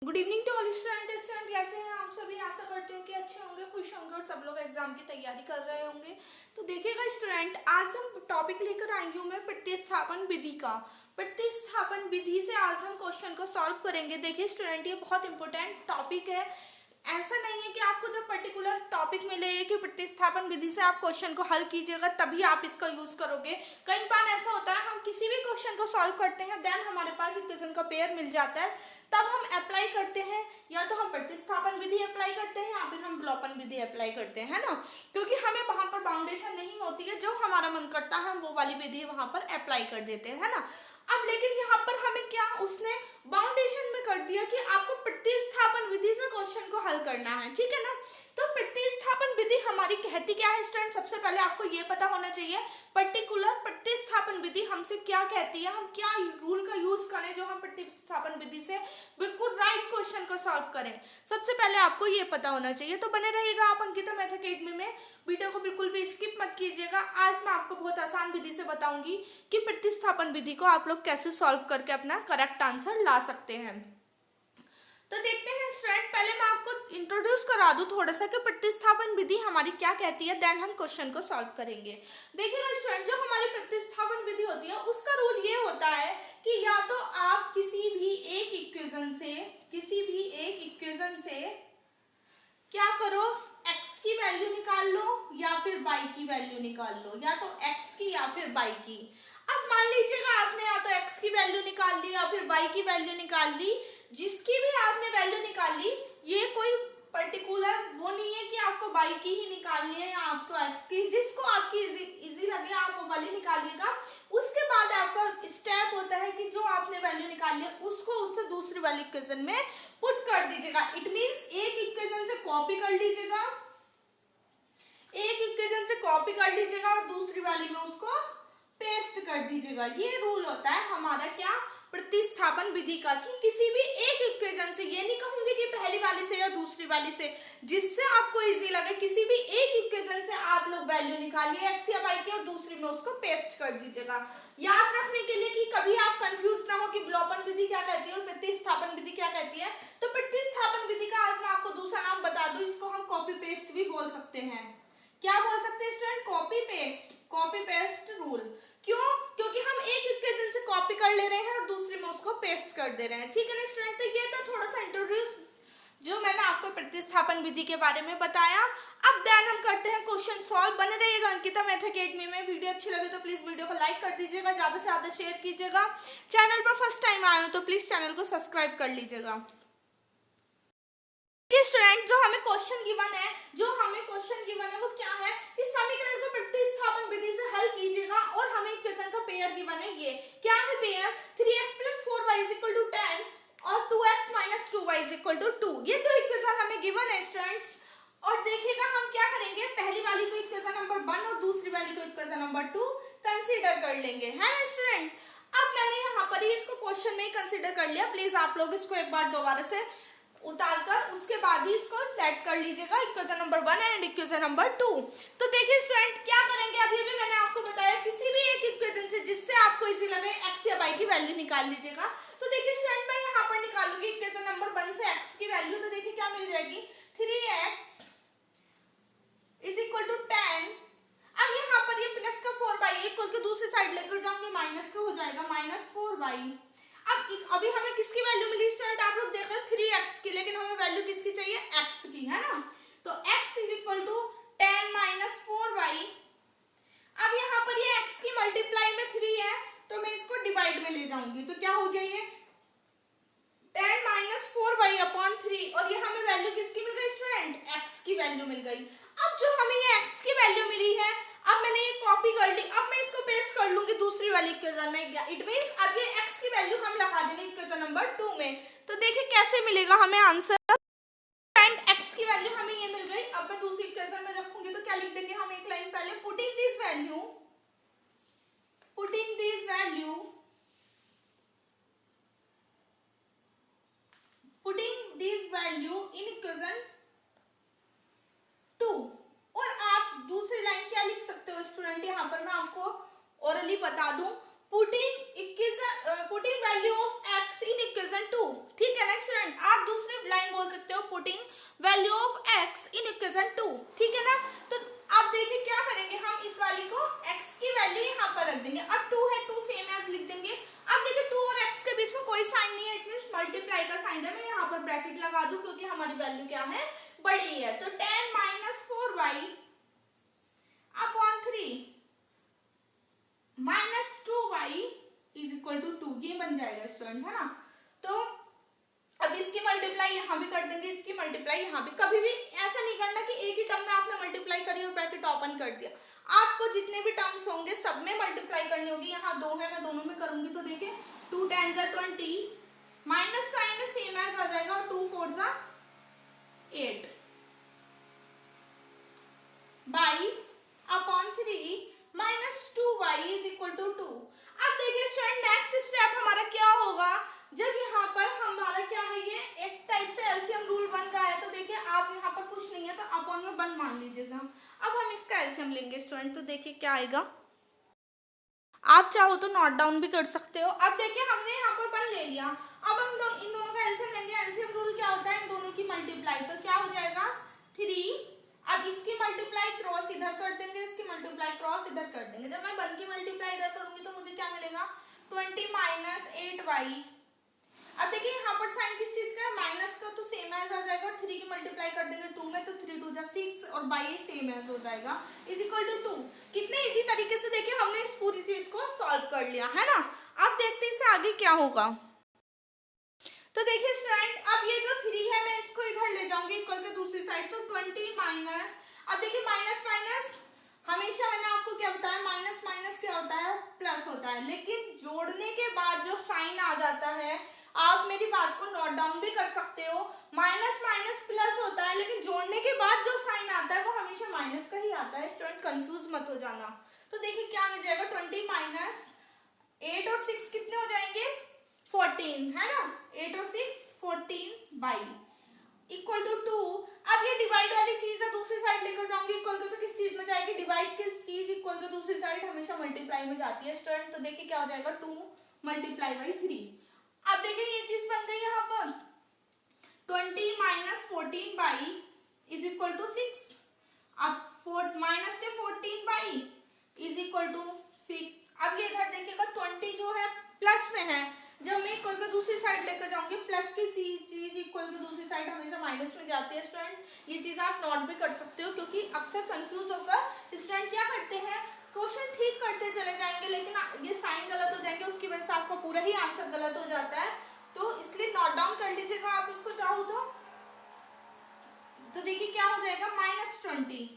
Good evening to all student. कैसे हैं आप सभी? आशा करती हूँ कि अच्छे होंगे, खुश होंगे और सब लोग एग्जाम की तैयारी कर रहे होंगे। तो देखिएगा स्टूडेंट, आज हम टॉपिक लेकर आई हूँ मैं प्रतिस्थापन विधि का। प्रतिस्थापन विधि से आज हम क्वेश्चन को सॉल्व करेंगे। देखिए स्टूडेंट, ये बहुत इंपॉर्टेंट टॉपिक है। ऐसा नहीं है कि आपको जब पर्टिकुलर टॉपिक मिले कि प्रतिस्थापन विधि से आप क्वेश्चन को हल कीजिएगा तभी आप इसका यूज करोगे। कई बार ऐसा होता है हम किसी भी क्वेश्चन को सॉल्व करते हैं, देन हमारे पास इक्वेशन का पेयर मिल जाता है, तब हम अप्लाई करते हैं। या तो हम प्रतिस्थापन विधि अप्लाई करते हैं या फिर हम विलोपन विधि अप्लाई करते हैं, है ना। क्योंकि हमें वहां पर बाउंडेशन नहीं होती है, जो हमारा मन करता है हम वो वाली विधि वहां पर अप्लाई कर देते हैं, है ना। अब लेकिन यहाँ पर हमें क्या उसने बाउंडेशन में कर दिया कि आपको प्रतिस्थापन विधि से क्वेश्चन को हल करना है, ठीक है ना। तो प्रतिस्थापन विधि हमारी कहती क्या है स्टूडेंट? सबसे पहले आपको ये पता होना चाहिए पर्टिकुलर प्रतिस्थापन विधि हमसे क्या कहती है, हम क्या रूल का यूज करें जो हम प्रतिस्थापन विधि से बिल्कुल राइट क्वेश्चन को सॉल्व करें। सबसे पहले आपको ये पता होना चाहिए। तो बने रहिएगा आप अंकिता मैथ अकेडमी में, वीडियो को बिल्कुल भी स्किप मत कीजिएगा। आज मैं आपको बहुत आसान विधि से बताऊंगी कि प्रतिस्थापन विधि को आप लोग कैसे सॉल्व करके अपना करेक्ट आंसर ला सकते हैं। तो देखते हैं स्टूडेंट, पहले मैं आपको इंट्रोड्यूस करा दूं थोड़ा सा कि प्रतिस्थापन विधि हमारी क्या कहती है, देन हम क्वेश्चन को सॉल्व करेंगे। देखिएगा स्टूडेंट, जो हमारी प्रतिस्थापन विधि होती है उसका रूल ये होता है कि या तो आप किसी भी एक इक्वेशन से क्या करो, x की वैल्यू निकाल लो या फिर y की वैल्यू निकाल लो, या तो x की या फिर y की। अब मान लीजिएगा आपने या तो x की वैल्यू निकाल ली या फिर y की वैल्यू निकाल ली। जिसकी भी आपने वैल्यू निकाली, ये कोई पर्टिकुलर वो नहीं है कि आपको y की ही निकालनी है या आपको x की। जिसको आपकी इजी लगे आप वो वाली निकालिएगा। उसके बाद आपका स्टेप होता है कि जो आपने वैल्यू निकाली है उसको उससे दूसरी वाली इक्वेशन में पुट कर दीजिएगा। इट मींस एक इक्वेशन से कॉपी कर लीजिएगा, और दूसरी वाली में उसको पेस्ट कर दीजिएगा। ये रूल होता है हमारा क्या, प्रतिस्थापन विधि का। कि किसी भी एक इक्वेशन से, ये नहीं कहूंगी कि पहली वाली से या दूसरी वाली से, जिससे आपको इजी लगे, किसी भी एक इक्वेशन से आप लोग वैल्यू निकालिए x या y की और दूसरी में उसको पेस्ट कर दीजिएगा। याद रखने के लिए कि कभी आप कंफ्यूज ना हो कि विलोपन विधि क्या कहती है और प्रतिस्थापन विधि क्या कहती है। तो प्रतिस्थापन विधि का आज मैं आपको दूसरा नाम बता दूं, इसको हम कॉपी पेस्ट भी बोल सकते हैं। क्या बोल सकते हैं स्टूडेंट? Copy paste rule. क्यों? क्योंकि हम एक इक्वेशन से कॉपी कर ले रहे हैं और दूसरे में उसको पेस्ट कर दे रहे हैं, ठीक है ना स्टूडेंट। तो ये था थोड़ा सा इंट्रोड्यूस जो मैंने आपको प्रतिस्थापन विधि के बारे में बताया। अब देन हम करते हैं क्वेश्चन सॉल्व। बने रहिएगा अंकिता मैथ अकेडमी में। वीडियो अच्छी लगे तो प्लीज वीडियो को लाइक कर दीजिएगा, ज्यादा से ज्यादा शेयर कीजिएगा। चैनल पर फर्स्ट टाइम आए हो तो प्लीज चैनल को सब्सक्राइब कर लीजिएगा। स्टूडेंट, जो हमें क्वेश्चन गिवन है वो क्या है कि समीकरण को प्रतिस्थापन विधि से हल कीजिएगा और हमें इक्वेशन का पेयर गिवन है। ये क्या है पेयर? 3x + 4y = 10 और 2x - 2y = 2। ये दो इक्वेशन हमें गिवन है स्टूडेंट्स। और देखिएगा हम क्या करेंगे, पहली वाली को इक्वेशन नंबर 1 और दूसरी वाली को इक्वेशन नंबर 2 कंसीडर कर लेंगे, है ना स्टूडेंट। अब मैंने यहाँ पर ही इसको क्वेश्चन में ही कंसीडर कर लिया। प्लीज आप लोग इसको एक बार दोबारा से उतारकर उसके बाद ही इसको सेट कर लीजिएगा, equation number 1 and equation number 2। तो देखिए स्टूडेंट क्या करेंगे, अभी भी मैंने आपको बताया किसी भी एक इक्वेशन से जिससे आपको इजी लगे x या y की वैल्यू निकाल लीजिएगा। तो देखिए स्टूडेंट, मैं यहाँ पर निकालूंगी इक्वेशन नंबर 1 से x की वैल्यू। तो देखिए क्या मिल जाएगी, 3x = 10। अब यहाँ पर ये प्लस का 4y एक को दूसरी साइड लेकर जाऊंगी, माइनस का हो जाएगा -4y। अब अभी हमें किसकी वैल्यू मिली स्टूडेंट? आप लोग देख रहे हो 3x की, लेकिन हमें वैल्यू किसकी चाहिए? x की, है ना। तो x = 10 - 4y। अब यहाँ पर ये x की मल्टीप्लाई में 3 है तो मैं इसको डिवाइड में ले जाऊंगी। तो क्या हो गया, ये 10 - 4y/3। और ये हमें वैल्यू किसकी मिल गई स्टूडेंट? x की वैल्यू मिल गई। अब जो हमें ये x की वैल्यू मिली है, अब मैंने ये कॉपी कर ली, अब मैं इसको पेस्ट कर लूंगी दूसरी वाली इक्वेशन में। इट मींस अब ये x की वैल्यू हम लगा देंगे इक्वेशन नंबर 2 में। तो देखिए कैसे मिलेगा हमें आंसर। एंड x की वैल्यू हमें ये मिल गई। अब मैं दूसरी इक्वेशन में रखूंगी तो क्या लिख देंगे हम, एक लाइन पहले, putting this value in equation 2। और आप दूसरी लाइन क्या लिख सकते हो स्टूडेंट, यहाँ पर मैं आपको ओरली बता दूं, putting value of x in equation 2, ठीक है ना स्टूडेंट। आप दूसरी putting value of x in equation 2, ठीक है ना। तो अब देखिए क्या करेंगे, हम इस वाली को x की वैल्यू यहाँ पर रख देंगे। अब 2 है, 2 सेम एज लिख देंगे। अब देखिए 2 और x के बीच में कोई साइन नहीं है, इट मींस मल्टीप्लाई का साइन है। मैं यहाँ पर ब्रैकेट लगा दूं क्योंकि हमारी वैल्यू क्या है, बड़ी है। तो 10 minus 4y upon 3 minus 2y is equal to 2, ये बन जाएगा स्टूडेंट, है ना। तो अब इसकी मल्टीप्लाई यहाँ भी कर देंगे, इसकी मल्टीप्लाई यहाँ भी। कभी भी ऐसा नहीं करना कि एक ही टर्म में आपने मल्टीप्लाई करी और ब्रैकेट ओपन कर दिया। आपको जितने भी टर्म्स होंगे सब में मल्टीप्लाई करनी होगी। यहाँ 2 है, मैं दोनों में करूंगी। तो देखिए 2 10 20, माइनस साइन है सेम एज आ जाएगा, और 2 4 8 y upon 3 minus 2y is equal to 2। अब देखिए स्टूडेंट नेक्स्ट स्टेप हमारा क्या होगा, जब यहाँ पर हमारा क्या है, ये एक टाइप से एलसीएम रूल बन रहा है। तो देखिए आप यहाँ पर कुछ नहीं है तो अपॉन में 1 मान लीजिएगा। अब हम इसका एलसीएम लेंगे स्टूडेंट, तो देखिए क्या आएगा। आप चाहो तो नोट डाउन भी कर सकते हो। अब देखिए हमने यहाँ पर 1 ले लिया। अब हम इन दोनों का एलसीएम लेंगे। एलसीएम रूल क्या होता है, इन दोनों की मल्टीप्लाई। तो क्या हो जाएगा 3। अब इसकी मल्टीप्लाई क्रॉस इधर कर देंगे, इसकी मल्टीप्लाई क्रॉस इधर कर देंगे। जब मैं 1 की मल्टीप्लाई इधर करूंगी तो मुझे क्या मिलेगा, 20 माइनस 8y। अब देखिए यहाँ पर साइन किस चीज का है, माइनस का, तो सेम एज आ जाएगा। और 3 की मल्टीप्लाई कर देंगे 2 में, तो 3 2 6 और बाई सेम एज हो जाएगा, इज इक्वल टू 2। कितने इजी तरीके से देखिए हमने इस पूरी चीज को सॉल्व कर लिया, है ना। अब देखते हैं इससे आगे क्या होगा। तो देखिए स्टूडेंट, अब ये जो 3 है मैं इसको इधर ले जाऊंगी इक्वल के दूसरी साइड। तो 20 माइनस, अब देखिए माइनस माइनस हमेशा मैंने आपको क्या बताया, माइनस माइनस क्या होता है, प्लस होता है। लेकिन जोड़ने के बाद जो साइन आ जाता है, आप मेरी बात को नोट डाउन भी कर सकते हो। माइनस माइनस प्लस होता है, लेकिन जोड़ने के बाद जो साइन आता है वो हमेशा माइनस का ही आता है। स्टूडेंट कंफ्यूज मत हो जाना। तो देखिए क्या मिल जाएगा, 20 माइनस 8 और 6 कितने हो जाएंगे, 14, है ना। 8 और 6 14 बाई इक्वल टू 2। अब ये डिवाइड वाली चीज है, दूसरी साइड लेकर जाऊंगी इक्वल टू, तो किस चीज में जाएगी, डिवाइड की चीज इक्वल टू दूसरी साइड हमेशा मल्टीप्लाई में जाती है स्टूडेंट। तो देखिए क्या हो जाएगा, 2 मल्टीप्लाई बाई 3। अब देखिए ये चीज बन गई यहाँ पर 20 minus 14 y is equal to 6। अब माइनस के 14 बाई इज इक्वल टू 6। अब ये इधर देखिएगा 20 जो है प्लस में है, जब मैं इक्वल के दूसरी साइड लेकर जाऊंगी प्लस की चीज इक्वल की दूसरी साइड हमेशा माइनस में जाती है स्टूडेंट। ये चीज आप नोट भी कर सकते हो, क्योंकि अक्सर कंफ्यूज होकर स्टूडेंट क्या करते हैं, क्वेश्चन ठीक करते चले जाएंगे लेकिन ये साइन गलत हो जाएंगे, उसकी वजह से आपका पूरा ही आंसर गलत हो जाता है। तो इसलिए नोट डाउन कर लीजिएगा आप इसको चाहो तो देखिए क्या हो जाएगा, माइनस 20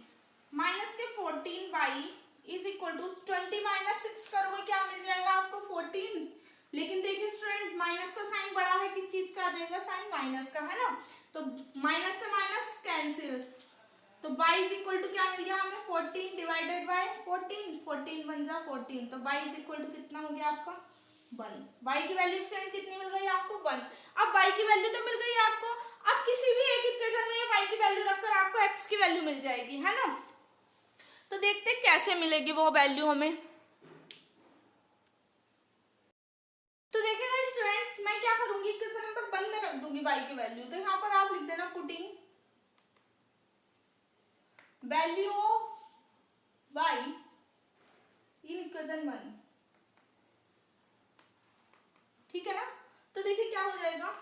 माइनस के 14 y is equal to 20 minus 6 करोगे क्या मिल जाएगा आपको, 14। लेकिन देखिए स्टूडेंट माइनस का साइन बड़ा है, किस चीज का आ जाएगा, साइन माइनस का, है ना। तो माइनस से माइनस कैंसिल, तो y इज इक्वल टू क्या मिल गया हमें, 14 डिवाइडेड बाय 14, 14 बन जा 14। तो y इज इक्वल टू कितना हो गया आपका, 1। y की वैल्यू स्टूडेंट कितनी मिल गई आपको, 1। अब y की वैल्यू तो मिल गई आपको। अब किसी भी एक इक्वेशन में y की वैल्यू रखकर आपको x की वैल्यू मिल जाएगी, है ना। तो देखते कैसे मिलेगी वो वैल्यू हमें। तो देखिएगा स्टूडेंट, मैं क्या करूंगी, इक्वेशन नंबर 1 में रख दूंगी y की वैल्यू। तो यहाँ पर आप लिख देना putting value of y in equation 1, ठीक है ना। तो देखिए क्या हो जाएगा,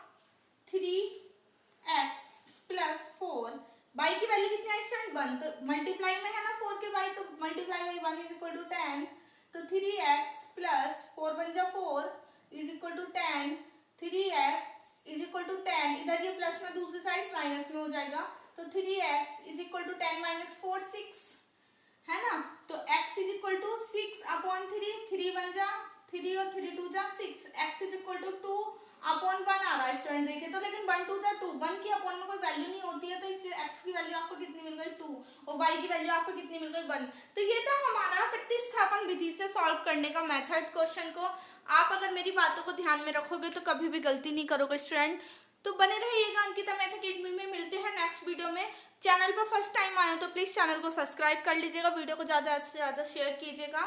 3x प्लस 4, y की वैल्यू कितनी है स्टूडेंट, 1। तो मल्टीप्लाई में है ना 4 के y, तो multiply by 1 is equal to 10। तो 3x प्लस 4 बन जा 4 is equal to 10, 3x is equal to 10, इधर ये प्लस में दूसरी साइड माइनस में हो जाएगा। तो 3x is equal to 10 minus 4 6, है ना। तो x is equal to 6 upon 3, 3 बन जा 3 और 3 2 जा 6, x is equal to 2 upon 1 आ रहा है स्टूडेंट देखिए। तो लेकिन 1 2 जा 2, 1 की अपॉन में कोई वैल्यू नहीं होती है, तो इसलिए x की वैल्यू आपको कितनी मिल गई 2 और y की वैल्यू आपको कितनी मिल गई 1। तो ये था हमारा प्रतिस्थापन विधि से सॉल्व करने का मेथड। क्वेश्चन को आप अगर मेरी बातों को ध्यान में रखोगे तो कभी भी गलती नहीं करोगे स्टूडेंट। तो बने रहिएगा अंकिता मैथ अकेडमी में। मिलते हैं नेक्स्ट वीडियो में। चैनल पर फर्स्ट टाइम आए हो तो प्लीज़ चैनल को सब्सक्राइब कर लीजिएगा, वीडियो को ज़्यादा से ज़्यादा शेयर कीजिएगा।